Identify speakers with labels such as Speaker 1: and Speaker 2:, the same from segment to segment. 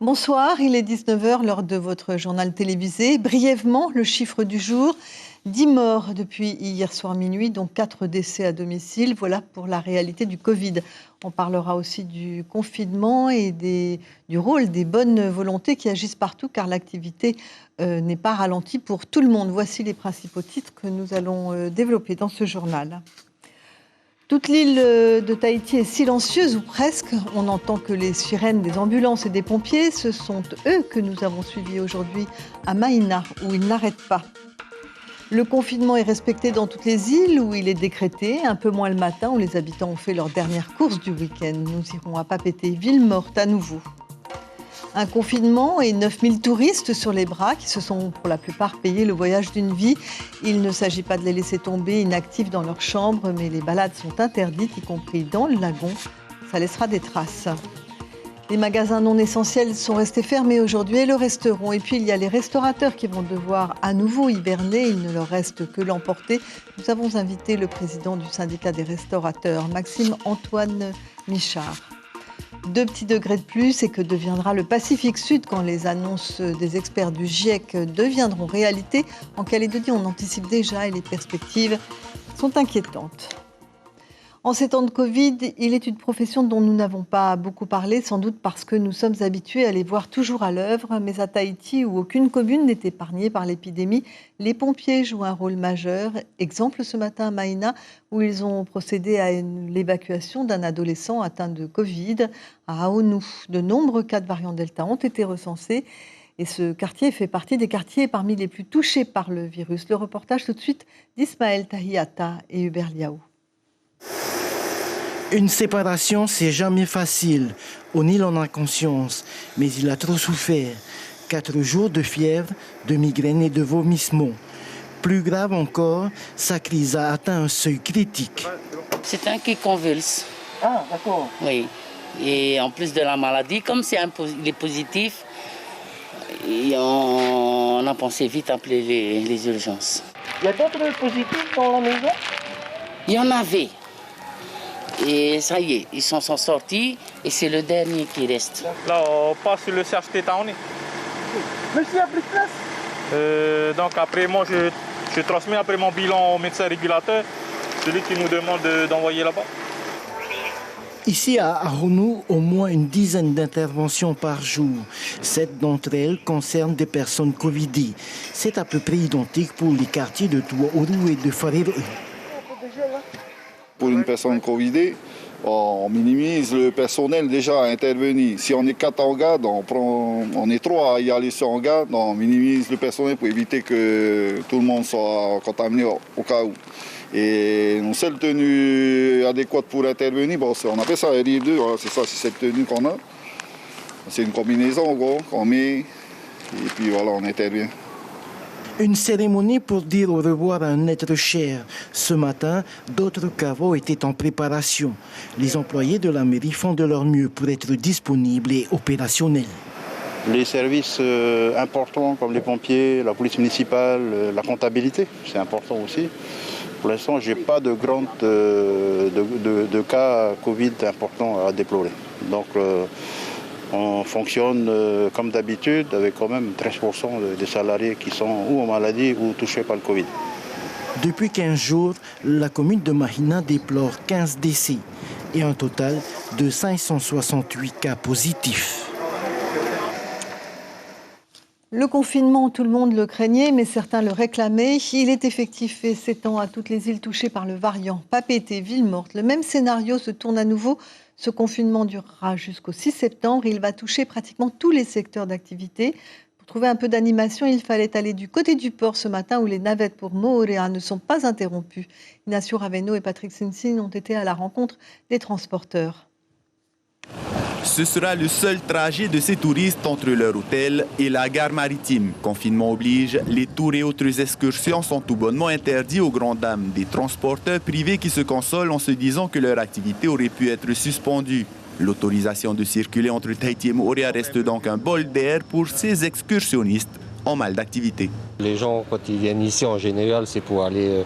Speaker 1: Bonsoir, il est 19h, l'heure de votre journal télévisé. Brièvement, le chiffre du jour, 10 morts depuis hier soir minuit, dont 4 décès à domicile. Voilà pour la réalité du Covid. On parlera aussi du confinement et du rôle des bonnes volontés qui agissent partout, car l'activité n'est pas ralentie pour tout le monde. Voici les principaux titres que nous allons développer dans ce journal. Toute l'île de Tahiti est silencieuse, ou presque. On n'entend que les sirènes des ambulances et des pompiers. Ce sont eux que nous avons suivis aujourd'hui à Maïna, où ils n'arrêtent pas. Le confinement est respecté dans toutes les îles où il est décrété, un peu moins le matin où les habitants ont fait leur dernière course du week-end. Nous irons à Papeete, ville morte à nouveau. Un confinement et 9000 touristes sur les bras qui se sont pour la plupart payés le voyage d'une vie. Il ne s'agit pas de les laisser tomber inactifs dans leur chambre, mais les balades sont interdites, y compris dans le lagon. Ça laissera des traces. Les magasins non essentiels sont restés fermés aujourd'hui et le resteront. Et puis il y a les restaurateurs qui vont devoir à nouveau hiberner. Il ne leur reste que l'emporter. Nous avons invité le président du syndicat des restaurateurs, Maxime Antoine Michard. 2 petits degrés de plus et que deviendra le Pacifique Sud quand les annonces des experts du GIEC deviendront réalité. En Calédonie, on anticipe déjà et les perspectives sont inquiétantes. En ces temps de Covid, il est une profession dont nous n'avons pas beaucoup parlé, sans doute parce que nous sommes habitués à les voir toujours à l'œuvre. Mais à Tahiti, où aucune commune n'est épargnée par l'épidémie, les pompiers jouent un rôle majeur. Exemple ce matin à Maïna, où ils ont procédé à l'évacuation d'un adolescent atteint de Covid. À Aonu, de nombreux cas de variant Delta ont été recensés. Et ce quartier fait partie des quartiers parmi les plus touchés par le virus. Le reportage tout de suite d'Ismaël Tahiata et Hubert Liaou.
Speaker 2: Une séparation, c'est jamais facile. O'Neill en a conscience, mais il a trop souffert. 4 jours de fièvre, de migraine et de vomissements. Plus grave encore, sa crise a atteint un seuil critique.
Speaker 3: C'est un qui convulse.
Speaker 2: Ah, d'accord.
Speaker 3: Oui. Et en plus de la maladie, comme il est positif, et on a pensé vite appeler les urgences.
Speaker 2: Il y a d'autres positifs dans la maison?
Speaker 3: Il y en avait. Et ça y est, ils sont sortis et c'est le dernier qui reste.
Speaker 4: Là, on passe sur le CHT Taoni.
Speaker 2: Mais s'il n'y a plus de place?
Speaker 4: Donc après, moi, je transmets après mon bilan au médecin régulateur, celui qui nous demande d'envoyer là-bas.
Speaker 2: Ici à Aonu, au moins une dizaine d'interventions par jour. 7 d'entre elles concernent des personnes Covidées. C'est à peu près identique pour les quartiers de Tuaoru et de Wharero'u.
Speaker 5: Pour une personne Covidée, on minimise le personnel déjà intervenu. Si on est 4 en garde, on est 3 à y aller sur en garde, on minimise le personnel pour éviter que tout le monde soit contaminé au cas où. Et nos seules tenues adéquates pour intervenir, on appelle ça un RIV2, voilà, c'est ça, c'est cette tenue qu'on a. C'est une combinaison en gros qu'on met et puis voilà, on intervient.
Speaker 2: Une cérémonie pour dire au revoir à un être cher. Ce matin, d'autres caveaux étaient en préparation. Les employés de la mairie font de leur mieux pour être disponibles et opérationnels.
Speaker 6: Les services importants comme les pompiers, la police municipale, la comptabilité, c'est important aussi. Pour l'instant, je n'ai pas de cas Covid importants à déplorer. Donc, on fonctionne comme d'habitude avec quand même 13% des salariés qui sont ou en maladie ou touchés par le Covid.
Speaker 2: Depuis 15 jours, la commune de Mahina déplore 15 décès et un total de 568 cas positifs.
Speaker 1: Le confinement, tout le monde le craignait, mais certains le réclamaient. Il est effectif et s'étend à toutes les îles touchées par le variant. Papeete, ville morte. Le même scénario se tourne à nouveau. Ce confinement durera jusqu'au 6 septembre. Il va toucher pratiquement tous les secteurs d'activité. Pour trouver un peu d'animation, il fallait aller du côté du port ce matin où les navettes pour Moorea ne sont pas interrompues. Ignacio Raveno et Patrick Sinsin ont été à la rencontre des transporteurs.
Speaker 7: Ce sera le seul trajet de ces touristes entre leur hôtel et la gare maritime. Confinement oblige, les tours et autres excursions sont tout bonnement interdits aux grandes dames des transporteurs privés qui se consolent en se disant que leur activité aurait pu être suspendue. L'autorisation de circuler entre Tahiti et Moorea reste donc un bol d'air pour ces excursionnistes en mal d'activité.
Speaker 8: Les gens, quand ils viennent ici, en général, c'est pour aller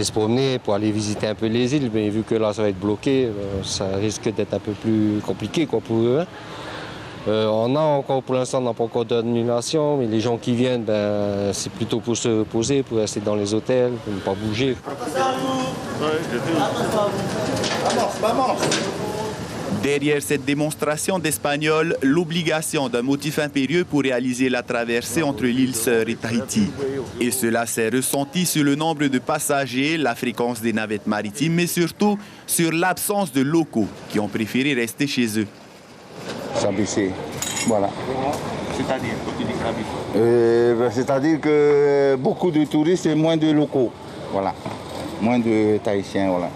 Speaker 8: se promener, pour aller visiter un peu les îles. Mais vu que là, ça va être bloqué, ça risque d'être un peu plus compliqué pour eux. On a encore, pour l'instant, on n'a pas encore d'annulation, mais les gens qui viennent, c'est plutôt pour se poser, pour rester dans les hôtels, pour ne pas bouger.
Speaker 7: Derrière cette démonstration d'espagnol, l'obligation d'un motif impérieux pour réaliser la traversée entre l'île Sœur et Tahiti. Et cela s'est ressenti sur le nombre de passagers, la fréquence des navettes maritimes, mais surtout sur l'absence de locaux qui ont préféré rester chez eux.
Speaker 9: S'abaisser, voilà.
Speaker 4: C'est-à-dire, quand tu dis s'abaisser?
Speaker 9: C'est-à-dire que beaucoup de touristes et moins de locaux, voilà. Moins de Tahitiens, voilà.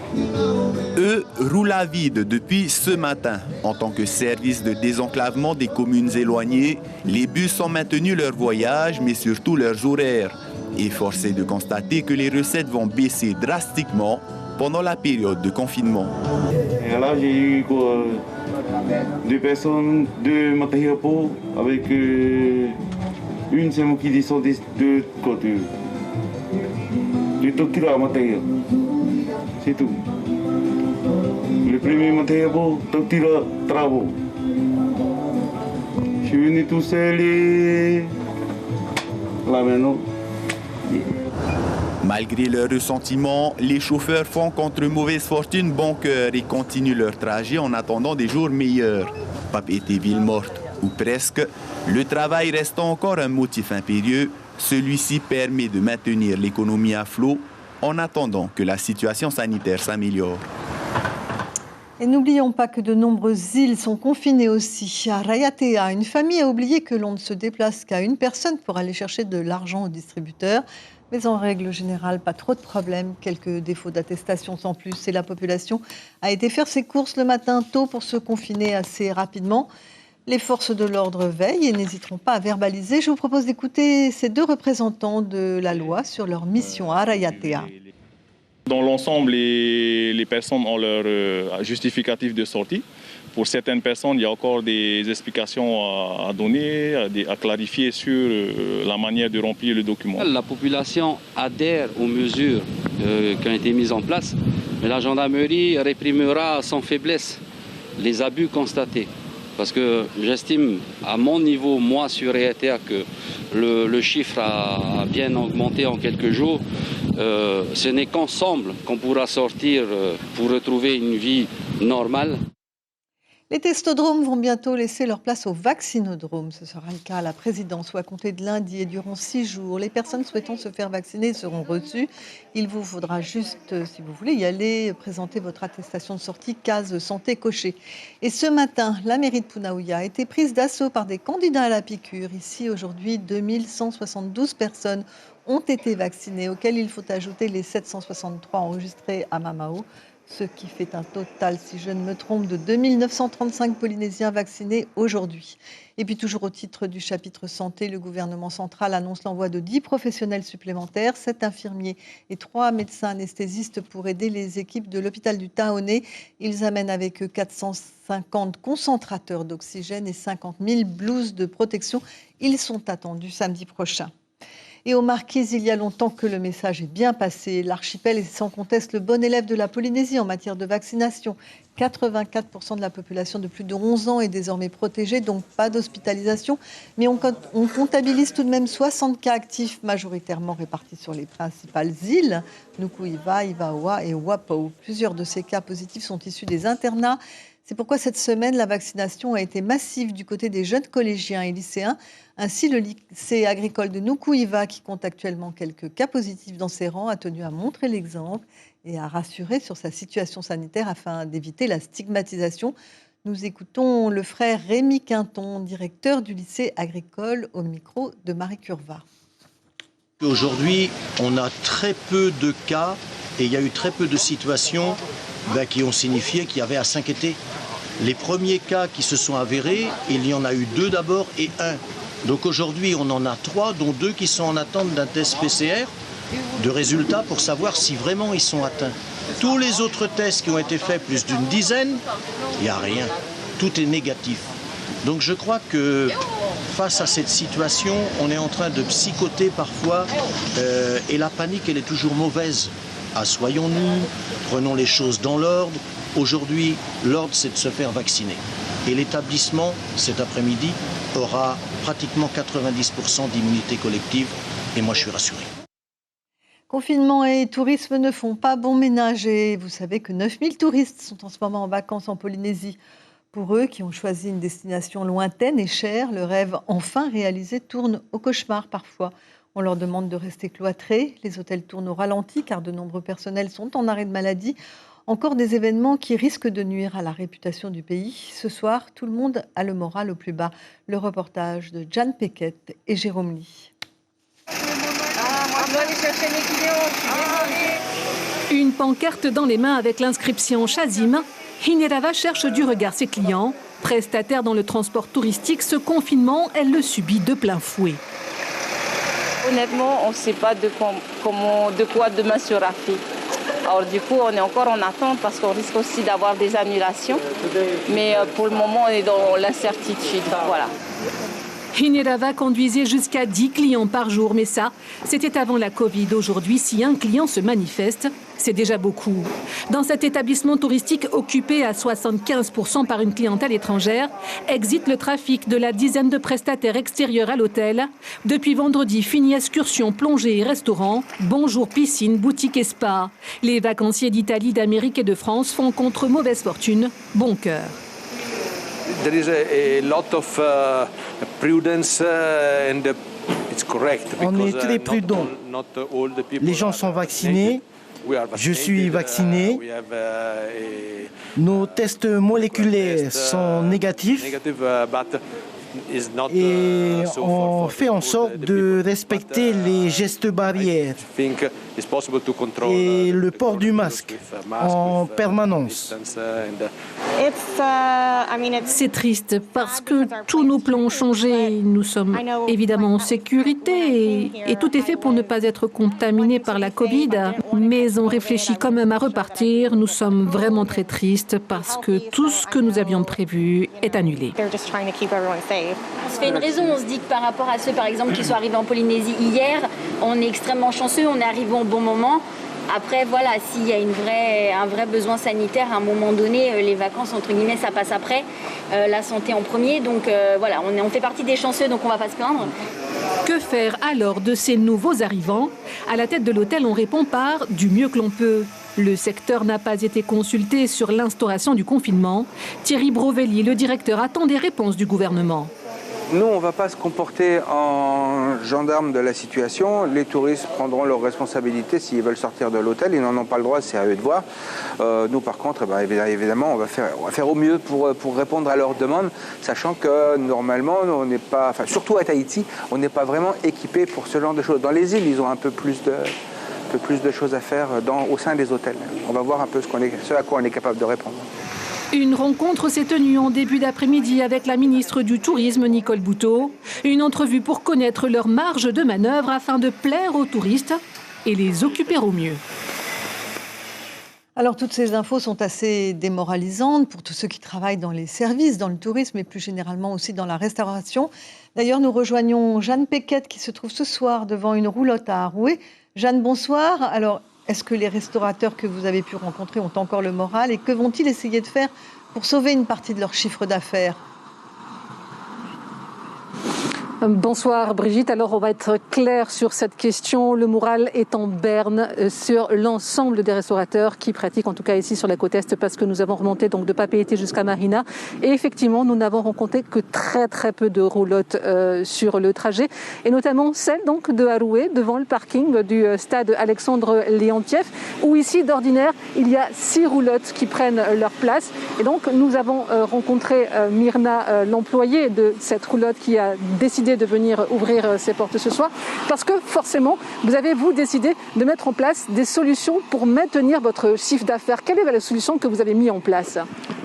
Speaker 7: Eux roulent à vide depuis ce matin. En tant que service de désenclavement des communes éloignées, les bus ont maintenu leur voyage, mais surtout leurs horaires. Et force est de constater que les recettes vont baisser drastiquement pendant la période de confinement.
Speaker 10: Et là, j'ai eu deux personnes de Matahiapo avec une c'est moi qui descend de côté. De Tokira à Matahia. C'est tout. Le premier Matahiapo, Tokira, Travo. Je suis venu tout seul et là maintenant.
Speaker 7: Malgré leur ressentiment, les chauffeurs font contre mauvaise fortune bon cœur et continuent leur trajet en attendant des jours meilleurs. Papeete ville morte, ou presque, le travail reste encore un motif impérieux. Celui-ci permet de maintenir l'économie à flot en attendant que la situation sanitaire s'améliore.
Speaker 1: Et n'oublions pas que de nombreuses îles sont confinées aussi. À Raiatea, une famille a oublié que l'on ne se déplace qu'à une personne pour aller chercher de l'argent au distributeur. Mais en règle générale, pas trop de problèmes, quelques défauts d'attestation sans plus. Et la population a été faire ses courses le matin tôt pour se confiner assez rapidement. Les forces de l'ordre veillent et n'hésiteront pas à verbaliser. Je vous propose d'écouter ces deux représentants de la loi sur leur mission à Raiatea.
Speaker 4: Dans l'ensemble, les personnes ont leur justificatif de sortie. Pour certaines personnes, il y a encore des explications à donner, à clarifier sur la manière de remplir le document.
Speaker 11: La population adhère aux mesures qui ont été mises en place, mais la gendarmerie réprimera sans faiblesse les abus constatés. Parce que j'estime, à mon niveau, moi sur Raiatea, que le chiffre a bien augmenté en quelques jours. Ce n'est qu'ensemble qu'on pourra sortir pour retrouver une vie normale.
Speaker 1: Les testodromes vont bientôt laisser leur place aux vaccinodromes. Ce sera le cas à la présidence ou à compter de lundi et durant 6 jours. Les personnes souhaitant se faire vacciner seront reçues. Il vous faudra juste, si vous voulez y aller, présenter votre attestation de sortie case santé cochée. Et ce matin, la mairie de Punaouia a été prise d'assaut par des candidats à la piqûre. Ici, aujourd'hui, 2172 personnes ont été vaccinées, auxquelles il faut ajouter les 763 enregistrés à Mamao. Ce qui fait un total, si je ne me trompe, de 2935 Polynésiens vaccinés aujourd'hui. Et puis toujours au titre du chapitre santé, le gouvernement central annonce l'envoi de 10 professionnels supplémentaires, 7 infirmiers et 3 médecins anesthésistes pour aider les équipes de l'hôpital du Taoné. Ils amènent avec eux 450 concentrateurs d'oxygène et 50 000 blouses de protection. Ils sont attendus samedi prochain. Et aux Marquises, il y a longtemps que le message est bien passé. L'archipel est sans conteste le bon élève de la Polynésie en matière de vaccination. 84% de la population de plus de 11 ans est désormais protégée, donc pas d'hospitalisation. Mais on comptabilise tout de même 60 cas actifs, majoritairement répartis sur les principales îles, Nuku'iva, Ivaoa et Wapou. Plusieurs de ces cas positifs sont issus des internats. C'est pourquoi cette semaine, la vaccination a été massive du côté des jeunes collégiens et lycéens. Ainsi, le lycée agricole de Nuku'iva, qui compte actuellement quelques cas positifs dans ses rangs, a tenu à montrer l'exemple et à rassurer sur sa situation sanitaire afin d'éviter la stigmatisation. Nous écoutons le frère Rémi Quinton, directeur du lycée agricole, au micro de Marie Curva.
Speaker 12: Aujourd'hui, on a très peu de cas et il y a eu très peu de situations qui ont signifié qu'il y avait à s'inquiéter. Les premiers cas qui se sont avérés, il y en a eu 2 d'abord et 1. Donc aujourd'hui, on en a 3, dont 2 qui sont en attente d'un test PCR de résultats pour savoir si vraiment ils sont atteints. Tous les autres tests qui ont été faits, plus d'une dizaine, il n'y a rien. Tout est négatif. Donc je crois que face à cette situation, on est en train de psychoter parfois et la panique, elle est toujours mauvaise. Assoyons-nous, prenons les choses dans l'ordre. Aujourd'hui, l'ordre, c'est de se faire vacciner. Et l'établissement, cet après-midi, aura pratiquement 90% d'immunité collective. Et moi, je suis rassuré.
Speaker 1: Confinement et tourisme ne font pas bon ménage. Et vous savez que 9000 touristes sont en ce moment en vacances en Polynésie. Pour eux qui ont choisi une destination lointaine et chère, le rêve enfin réalisé tourne au cauchemar parfois. On leur demande de rester cloîtrés. Les hôtels tournent au ralenti car de nombreux personnels sont en arrêt de maladie. Encore des événements qui risquent de nuire à la réputation du pays. Ce soir, tout le monde a le moral au plus bas. Le reportage de Jeanne Pequet et Jérôme Lee.
Speaker 13: Je dois aller chercher mes clients, je suis désolée. Une pancarte dans les mains avec l'inscription Shazim, Hinerava cherche du regard ses clients. Prestataire dans le transport touristique, ce confinement, elle le subit de plein fouet.
Speaker 14: Honnêtement, on ne sait pas de quoi demain sera fait. Alors du coup, on est encore en attente parce qu'on risque aussi d'avoir des annulations. Mais pour le moment, on est dans l'incertitude. Voilà.
Speaker 13: Hinerava conduisait jusqu'à 10 clients par jour, mais ça, c'était avant la Covid. Aujourd'hui, si un client se manifeste, c'est déjà beaucoup. Dans cet établissement touristique occupé à 75% par une clientèle étrangère, exit le trafic de la dizaine de prestataires extérieurs à l'hôtel. Depuis vendredi, fini excursions, plongée et restaurants. Bonjour piscine, boutique et spa. Les vacanciers d'Italie, d'Amérique et de France font contre mauvaise fortune bon cœur.
Speaker 15: There is a lot of prudence and it's correct.
Speaker 2: On est très prudent. Les gens sont vaccinés. Je suis vacciné. Nos tests moléculaires sont négatifs. Et on fait en sorte de respecter les gestes barrières et le port du masque en permanence.
Speaker 13: C'est triste parce que tous nos plans ont changé. Nous sommes évidemment en sécurité et tout est fait pour ne pas être contaminés par la Covid. Mais on réfléchit quand même à repartir. Nous sommes vraiment très tristes parce que tout ce que nous avions prévu est annulé.
Speaker 16: On se fait une raison, on se dit que par rapport à ceux par exemple qui sont arrivés en Polynésie hier, on est extrêmement chanceux, on est arrivé au bon moment. Après voilà, s'il y a un vrai besoin sanitaire à un moment donné, les vacances entre guillemets ça passe après, la santé en premier, donc voilà, on fait partie des chanceux donc on va pas se plaindre.
Speaker 13: Que faire alors de ces nouveaux arrivants? À la tête de l'hôtel, on répond par du mieux que l'on peut. Le secteur n'a pas été consulté sur l'instauration du confinement. Thierry Brovelli, le directeur, attend des réponses du gouvernement.
Speaker 17: Nous, on ne va pas se comporter en gendarme de la situation. Les touristes prendront leurs responsabilités s'ils veulent sortir de l'hôtel. Ils n'en ont pas le droit, c'est à eux de voir. Nous, par contre, évidemment, on va faire au mieux pour répondre à leurs demandes, sachant que normalement, on n'est pas, surtout à Tahiti, on n'est pas vraiment équipé pour ce genre de choses. Dans les îles, ils ont un peu plus de choses à faire au sein des hôtels. On va voir un peu ce à quoi on est capable de répondre.
Speaker 13: Une rencontre s'est tenue en début d'après-midi avec la ministre du Tourisme, Nicole Boutot. Une entrevue pour connaître leur marge de manœuvre afin de plaire aux touristes et les occuper au mieux.
Speaker 1: Alors, toutes ces infos sont assez démoralisantes pour tous ceux qui travaillent dans les services, dans le tourisme et plus généralement aussi dans la restauration. D'ailleurs, nous rejoignons Jeanne Pequet qui se trouve ce soir devant une roulotte à Arouet. Jeanne, bonsoir. Alors, est-ce que les restaurateurs que vous avez pu rencontrer ont encore le moral et que vont-ils essayer de faire pour sauver une partie de leur chiffre d'affaires ?
Speaker 13: Bonsoir Brigitte, alors on va être clair sur cette question. Le moral est en berne sur l'ensemble des restaurateurs qui pratiquent, en tout cas ici sur la côte Est, parce que nous avons remonté donc de Papeete jusqu'à Marina. Et effectivement, nous n'avons rencontré que très peu de roulottes sur le trajet, et notamment celle donc de Arouet, devant le parking du stade Alexandre Leontiev, où ici d'ordinaire il y a 6 roulottes qui prennent leur place. Et donc nous avons rencontré Myrna, l'employée de cette roulotte, qui a décidé de venir ouvrir ses portes ce soir, parce que forcément, vous avez, vous, décidé de mettre en place des solutions pour maintenir votre chiffre d'affaires. Quelle est la solution que vous avez mise en place?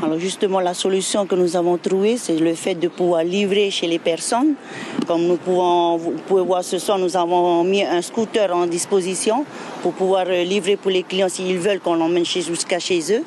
Speaker 18: Alors justement, la solution que nous avons trouvée, c'est le fait de pouvoir livrer chez les personnes. Comme vous pouvez voir ce soir, nous avons mis un scooter en disposition pour pouvoir livrer pour les clients s'ils veulent qu'on l'emmène jusqu'à chez eux.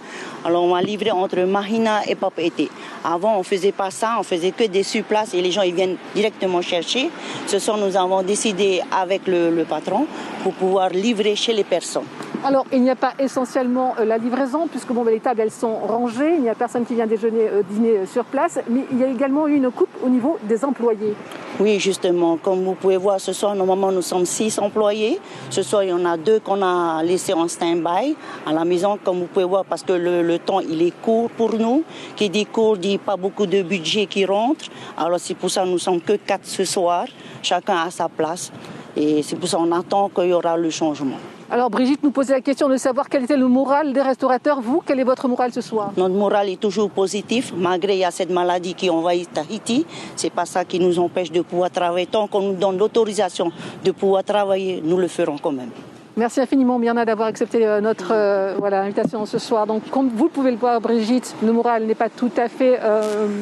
Speaker 18: Alors on va livrer entre Mahina et Papeete. Avant, on ne faisait pas ça, on faisait que des surplaces et les gens ils viennent directement chercher. Ce soir, nous avons décidé avec le patron pour pouvoir livrer chez les personnes.
Speaker 13: Alors, il n'y a pas essentiellement la livraison, puisque les tables, elles sont rangées, il n'y a personne qui vient dîner sur place, mais il y a également eu une coupe au niveau des employés.
Speaker 18: Oui, justement, comme vous pouvez voir, ce soir, normalement, nous sommes 6 employés. Ce soir, il y en a 2 qu'on a laissés en stand-by à la maison, comme vous pouvez voir, parce que le temps, il est court pour nous. Qui dit court, dit pas beaucoup de budget qui rentre. Alors, c'est pour ça que nous sommes que 4 ce soir, chacun à sa place. Et c'est pour ça qu'on attend qu'il y aura le changement.
Speaker 13: Alors Brigitte nous posait la question de savoir quel était le moral des restaurateurs. Vous, quel est votre moral ce soir?
Speaker 18: Notre moral est toujours positif, malgré il y a cette maladie qui envahit Tahiti. C'est pas ça qui nous empêche de pouvoir travailler. Tant qu'on nous donne l'autorisation de pouvoir travailler, nous le ferons quand même.
Speaker 13: Merci infiniment, Myrna, d'avoir accepté notre invitation ce soir. Donc, comme vous pouvez le voir, Brigitte, le moral n'est pas tout à fait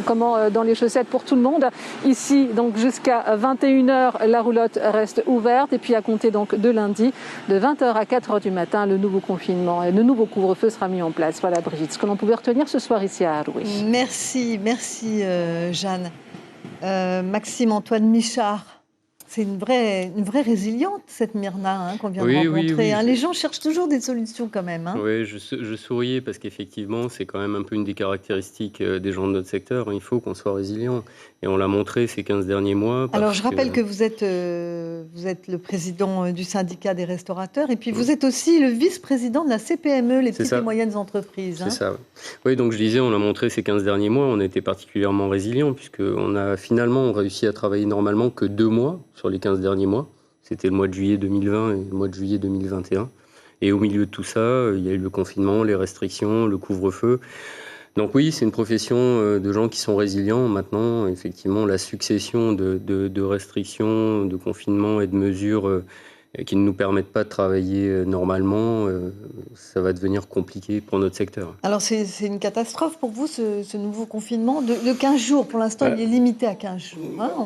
Speaker 13: dans les chaussettes pour tout le monde. Ici, donc jusqu'à 21h, la roulotte reste ouverte. Et puis, à compter donc de lundi, de 20h à 4h du matin, le nouveau confinement et le nouveau couvre-feu sera mis en place. Voilà, Brigitte, ce que l'on pouvait retenir ce soir ici à Aroué.
Speaker 1: Merci, Jeanne. Maxime-Antoine Michard. C'est une vraie résiliente, cette Myrna, qu'on vient de rencontrer. Les gens cherchent toujours des solutions quand même.
Speaker 19: Oui, je souriais parce qu'effectivement, c'est quand même un peu une des caractéristiques des gens de notre secteur. Il faut qu'on soit résilient. Et on l'a montré ces 15 derniers mois.
Speaker 1: Alors, je rappelle que vous êtes le président du syndicat des restaurateurs et puis vous êtes aussi le vice-président de la CPME, les petites et moyennes entreprises.
Speaker 19: C'est ça, oui. Oui, donc je disais, on l'a montré ces 15 derniers mois. On a été particulièrement résilients puisqu'on a finalement réussi à travailler normalement que 2 mois sur les 15 derniers mois. C'était le mois de juillet 2020 et le mois de juillet 2021. Et au milieu de tout ça, il y a eu le confinement, les restrictions, le couvre-feu. Donc oui, c'est une profession de gens qui sont résilients. Maintenant, effectivement, la succession de restrictions, de confinements et de mesures qui ne nous permettent pas de travailler normalement, ça va devenir compliqué pour notre secteur.
Speaker 1: Alors c'est une catastrophe pour vous, ce nouveau confinement de 15 jours. Pour l'instant, il est limité à 15 jours.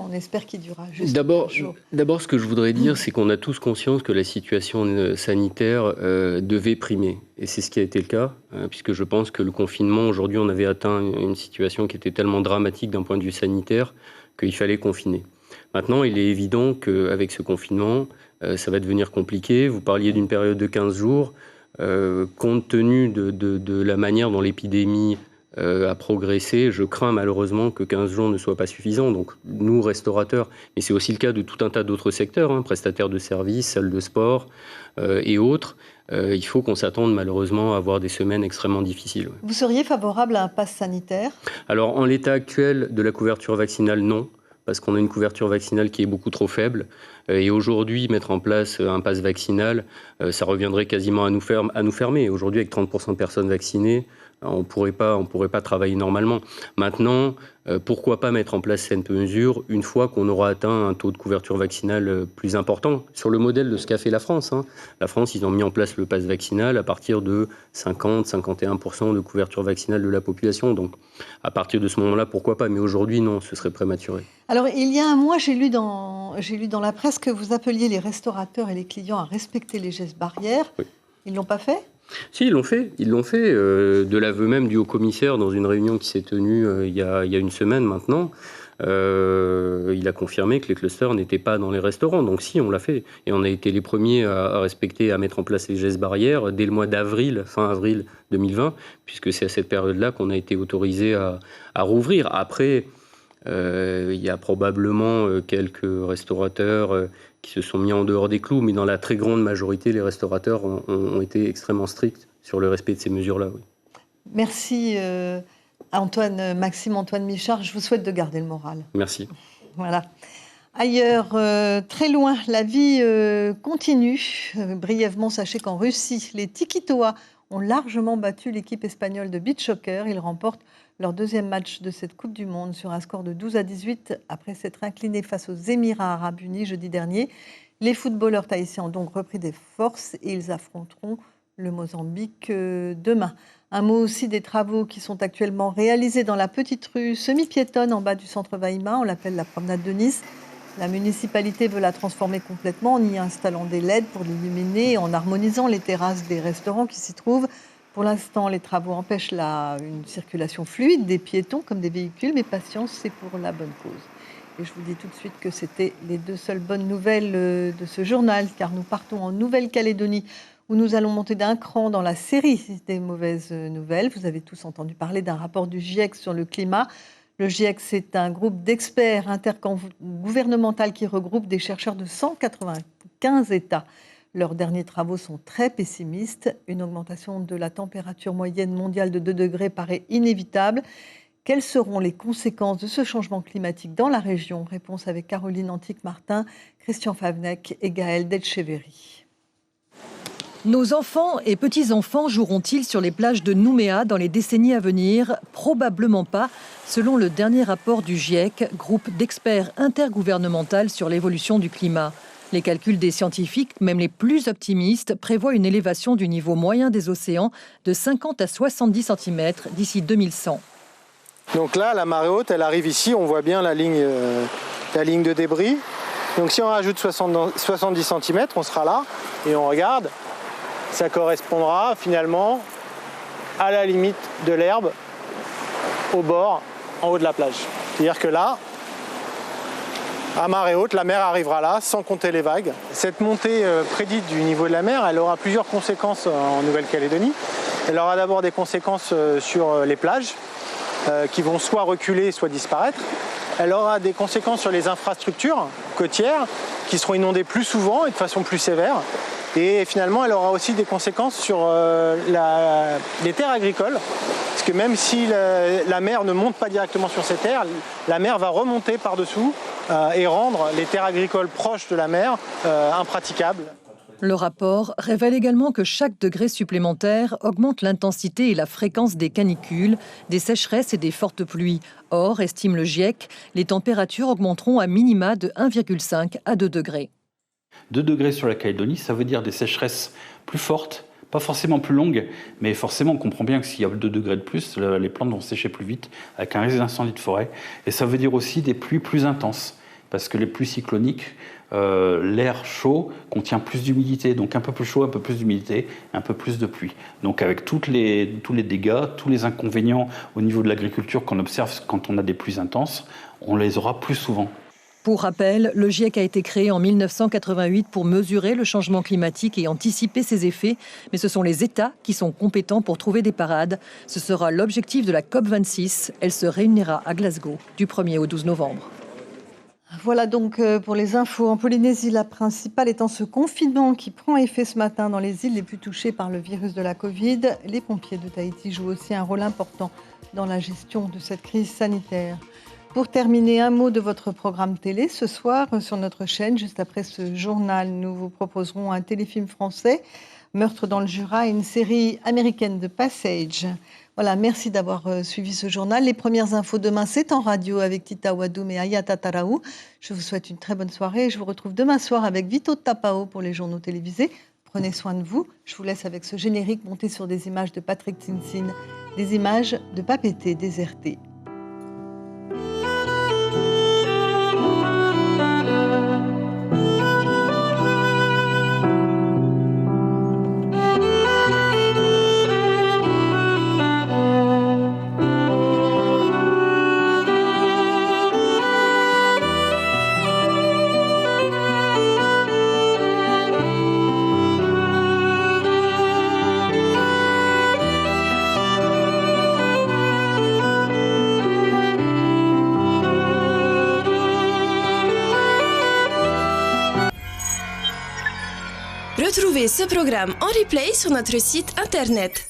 Speaker 1: On espère qu'il durera juste 15 jours.
Speaker 19: D'abord, ce que je voudrais dire, c'est qu'on a tous conscience que la situation sanitaire devait primer. Et c'est ce qui a été le cas, puisque je pense que le confinement, aujourd'hui, on avait atteint une situation qui était tellement dramatique d'un point de vue sanitaire qu'il fallait confiner. Maintenant, il est évident qu'avec ce confinement, ça va devenir compliqué. Vous parliez d'une période de 15 jours. Compte tenu de la manière dont l'épidémie a progressé, je crains malheureusement que 15 jours ne soient pas suffisants. Donc nous, restaurateurs, et c'est aussi le cas de tout un tas d'autres secteurs, prestataires de services, salles de sport et autres, il faut qu'on s'attende malheureusement à avoir des semaines extrêmement difficiles.
Speaker 1: Vous seriez favorable à un pass sanitaire ?
Speaker 19: Alors en l'état actuel de la couverture vaccinale, non. Parce qu'on a une couverture vaccinale qui est beaucoup trop faible. Et aujourd'hui, mettre en place un pass vaccinal, ça reviendrait quasiment à nous fermer. Aujourd'hui, avec 30% de personnes vaccinées, on pourrait pas travailler normalement. Maintenant, pourquoi pas mettre en place cette mesure une fois qu'on aura atteint un taux de couverture vaccinale plus important, sur le modèle de ce qu'a fait la France. La France, ils ont mis en place le pass vaccinal à partir de 50-51% de couverture vaccinale de la population. Donc, à partir de ce moment-là, pourquoi pas ? Mais aujourd'hui, non, ce serait prématuré.
Speaker 1: Alors, il y a un mois, j'ai lu dans la presse que vous appeliez les restaurateurs et les clients à respecter les gestes barrières. Oui. Ils ne l'ont pas fait ?
Speaker 19: Si, ils l'ont fait. De l'aveu même du haut-commissaire dans une réunion qui s'est tenue il y a une semaine maintenant. Il a confirmé que les clusters n'étaient pas dans les restaurants. Donc si, on l'a fait. Et on a été les premiers à respecter, à mettre en place les gestes barrières dès le mois d'avril, fin avril 2020, puisque c'est à cette période-là qu'on a été autorisé à rouvrir. Après, il y a probablement quelques restaurateurs qui se sont mis en dehors des clous, mais dans la très grande majorité, les restaurateurs ont été extrêmement stricts sur le respect de ces mesures-là. Oui.
Speaker 1: Merci Maxime-Antoine Michard. Je vous souhaite de garder le moral.
Speaker 19: Merci.
Speaker 1: Voilà. Ailleurs, très loin, la vie continue. Brièvement, sachez qu'en Russie, les Tikitoa ont largement battu l'équipe espagnole de beach soccer. Ils remportent leur deuxième match de cette Coupe du Monde sur un score de 12-18 après s'être inclinés face aux Émirats Arabes Unis jeudi dernier. Les footballeurs tahitiens ont donc repris des forces et ils affronteront le Mozambique demain. Un mot aussi des travaux qui sont actuellement réalisés dans la petite rue semi-piétonne en bas du centre Vaima. On l'appelle la promenade de Nice. La municipalité veut la transformer complètement en y installant des LED pour l'illuminer et en harmonisant les terrasses des restaurants qui s'y trouvent. Pour l'instant, les travaux empêchent une circulation fluide des piétons comme des véhicules, mais patience, c'est pour la bonne cause. Et je vous dis tout de suite que c'était les 2 seules bonnes nouvelles de ce journal, car nous partons en Nouvelle-Calédonie, où nous allons monter d'un cran dans la série des mauvaises nouvelles. Vous avez tous entendu parler d'un rapport du GIEC sur le climat. Le GIEC, c'est un groupe d'experts intergouvernemental qui regroupe des chercheurs de 195 États. Leurs derniers travaux sont très pessimistes. Une augmentation de la température moyenne mondiale de 2 degrés paraît inévitable. Quelles seront les conséquences de ce changement climatique dans la région? Réponse avec Caroline Antique-Martin, Christian Favnec et Gaël Delcheverry.
Speaker 20: Nos enfants et petits-enfants joueront-ils sur les plages de Nouméa dans les décennies à venir? Probablement pas, selon le dernier rapport du GIEC, groupe d'experts intergouvernemental sur l'évolution du climat. Les calculs des scientifiques, même les plus optimistes, prévoient une élévation du niveau moyen des océans de 50 à 70 cm d'ici 2100.
Speaker 21: Donc là, la marée haute, elle arrive ici, on voit bien la ligne de débris. Donc si on rajoute 70 cm, on sera là et on regarde. Ça correspondra finalement à la limite de l'herbe au bord, en haut de la plage. C'est-à-dire que là, à marée haute, la mer arrivera là, sans compter les vagues. Cette montée prédite du niveau de la mer, elle aura plusieurs conséquences en Nouvelle-Calédonie. Elle aura d'abord des conséquences sur les plages, qui vont soit reculer, soit disparaître. Elle aura des conséquences sur les infrastructures côtières, qui seront inondées plus souvent et de façon plus sévère. Et finalement, elle aura aussi des conséquences sur les terres agricoles. Parce que même si la mer ne monte pas directement sur ces terres, la mer va remonter par-dessous et rendre les terres agricoles proches de la mer impraticables.
Speaker 20: Le rapport révèle également que chaque degré supplémentaire augmente l'intensité et la fréquence des canicules, des sécheresses et des fortes pluies. Or, estime le GIEC, les températures augmenteront à minima de 1,5 à 2 degrés.
Speaker 22: 2 degrés sur la Calédonie, ça veut dire des sécheresses plus fortes, pas forcément plus longues, mais forcément on comprend bien que s'il y a 2 degrés de plus, les plantes vont sécher plus vite, avec un risque d'incendie de forêt. Et ça veut dire aussi des pluies plus intenses, parce que les pluies cycloniques, l'air chaud contient plus d'humidité, donc un peu plus chaud, un peu plus d'humidité, un peu plus de pluie. Donc avec tous les dégâts, tous les inconvénients au niveau de l'agriculture qu'on observe quand on a des pluies intenses, on les aura plus souvent.
Speaker 20: Pour rappel, le GIEC a été créé en 1988 pour mesurer le changement climatique et anticiper ses effets. Mais ce sont les États qui sont compétents pour trouver des parades. Ce sera l'objectif de la COP26. Elle se réunira à Glasgow du 1er au 12 novembre.
Speaker 1: Voilà donc pour les infos. En Polynésie, la principale étant ce confinement qui prend effet ce matin dans les îles les plus touchées par le virus de la Covid. Les pompiers de Tahiti jouent aussi un rôle important dans la gestion de cette crise sanitaire. Pour terminer, un mot de votre programme télé. Ce soir, sur notre chaîne, juste après ce journal, nous vous proposerons un téléfilm français, Meurtre dans le Jura, et une série américaine de Passage. Voilà, merci d'avoir suivi ce journal. Les premières infos demain, c'est en radio avec Tita Wadoum et Ayata Taraou. Je vous souhaite une très bonne soirée et je vous retrouve demain soir avec Vito Tapao pour les journaux télévisés. Prenez soin de vous. Je vous laisse avec ce générique monté sur des images de Patrick Tinsin, des images de Papeete déserté.
Speaker 23: Retrouvez ce programme en replay sur notre site internet.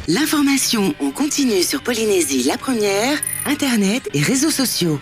Speaker 24: L'information en continu sur Polynésie la première, internet et réseaux sociaux.